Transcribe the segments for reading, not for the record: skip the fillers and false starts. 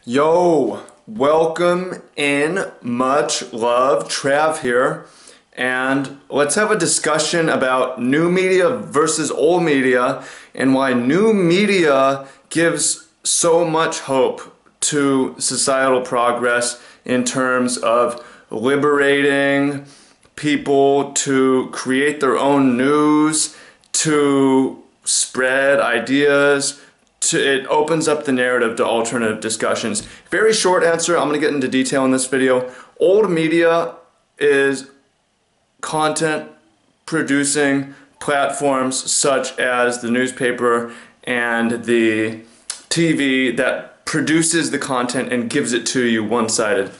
Yo, welcome in, much love, Trav here, and let's have a discussion about new media versus old media and why new media gives so much hope to societal progress in terms of liberating people to create their own news, to spread ideas. It opens up the narrative to alternative discussions. Very short answer, I'm going to get into detail in this video. Old media is content producing platforms such as the newspaper and the TV that produces the content and gives it to you one-sided.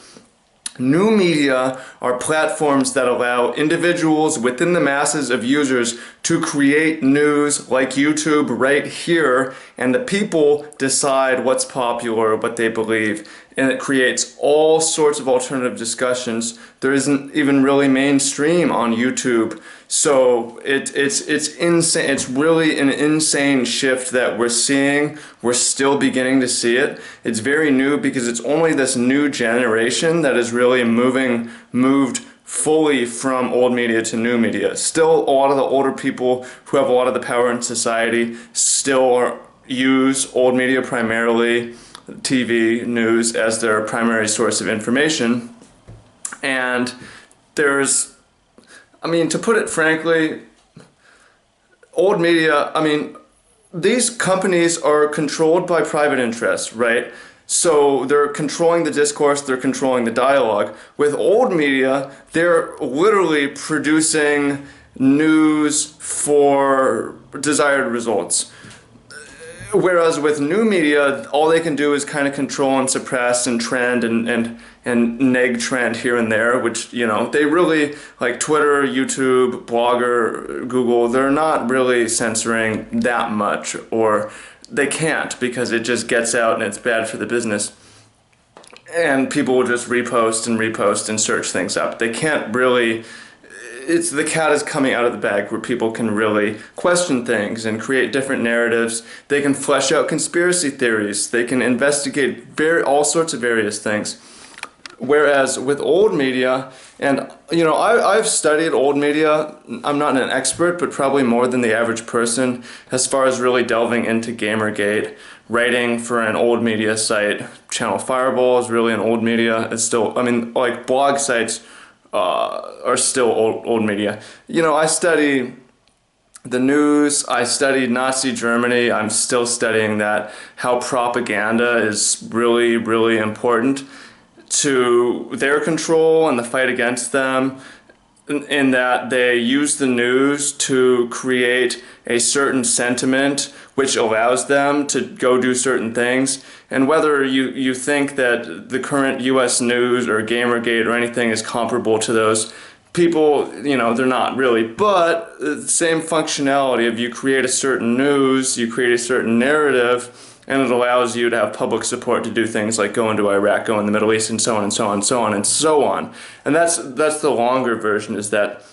New media are platforms that allow individuals within the masses of users to create news like YouTube right here, and the people decide what's popular, what they believe, and it creates all sorts of alternative discussions. There isn't even really mainstream on YouTube, so it's insane. It's really an insane shift that we're seeing. We're still beginning to see it. It's very new because it's only this new generation that is really moved fully from old media to new media. Still, a lot of the older people who have a lot of the power in society still use old media, primarily TV, news, as their primary source of information. And to put it frankly, old media, these companies are controlled by private interests, right? So they're controlling the discourse, they're controlling the dialogue. With old media, they're literally producing news for desired results. Whereas with new media, all they can do is kind of control and suppress and trend and neg trend here and there, which, they really, like Twitter, YouTube, Blogger, Google, they're not really censoring that much, or they can't because it just gets out and it's bad for the business. And people will just repost and search things up. They can't really... the cat is coming out of the bag where people can really question things and create different narratives. They can flesh out conspiracy theories. They can investigate all sorts of various things. Whereas with old media, and I've studied old media. I'm not an expert, but probably more than the average person as far as really delving into Gamergate, writing for an old media site. Channel Fireball is really an old media. It's still, like blog sites are still old media. I study the news, I studied Nazi Germany, I'm still studying that, how propaganda is really, really important to their control and the fight against them, in that they use the news to create a certain sentiment which allows them to go do certain things. And whether you think that the current US news or Gamergate or anything is comparable to those, people, they're not really. But the same functionality of you create a certain news, you create a certain narrative, and it allows you to have public support to do things like go into Iraq, go in the Middle East, and so on and so on and so on and so on. And that's the longer version, is that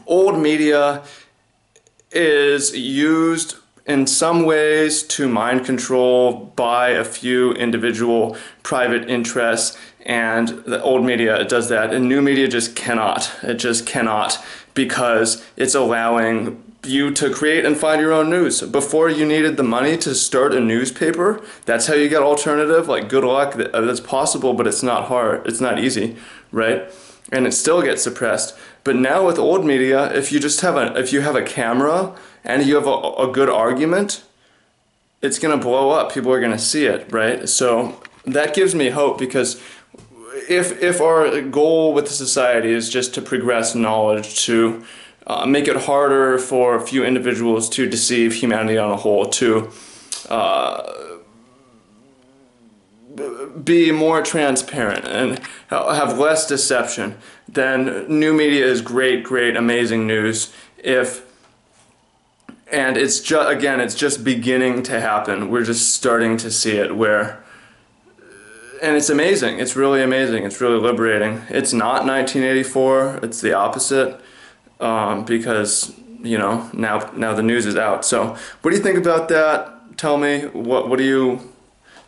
old media is used in some ways to mind control by a few individual private interests, and the old media does that, and new media just cannot. It just cannot, because it's allowing you to create and find your own news. Before, you needed the money to start a newspaper. That's how you get alternative. Like, good luck. That's possible, but it's not hard. It's not easy, right? And it still gets suppressed. But now with old media, if you have a camera and you have a good argument, it's gonna blow up. People are gonna see it, right? So that gives me hope, because if our goal with the society is just to progress knowledge, to make it harder for a few individuals to deceive humanity on a whole, to be more transparent and have less deception, then new media is great, amazing news. And it's just beginning to happen. We're just starting to see it, and it's amazing. It's really amazing. It's really liberating. It's not 1984. It's the opposite. Because now the news is out. So what do you think about that? Tell me, what do you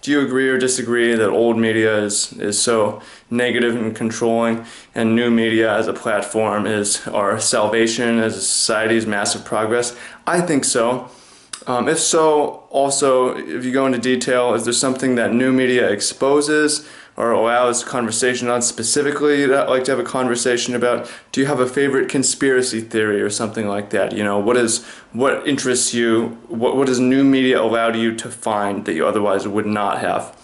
Do you agree or disagree that old media is so negative and controlling, and new media as a platform is our salvation as a society's massive progress? I think so. If so, also, if you go into detail, is there something that new media exposes or allows conversation on specifically that I'd like to have a conversation about? Do you have a favorite conspiracy theory or something like that? You know, what interests you? What does new media allow you to find that you otherwise would not have?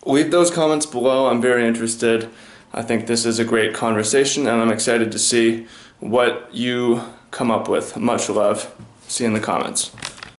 Leave those comments below. I'm very interested. I think this is a great conversation, and I'm excited to see what you come up with. Much love. See you in the comments.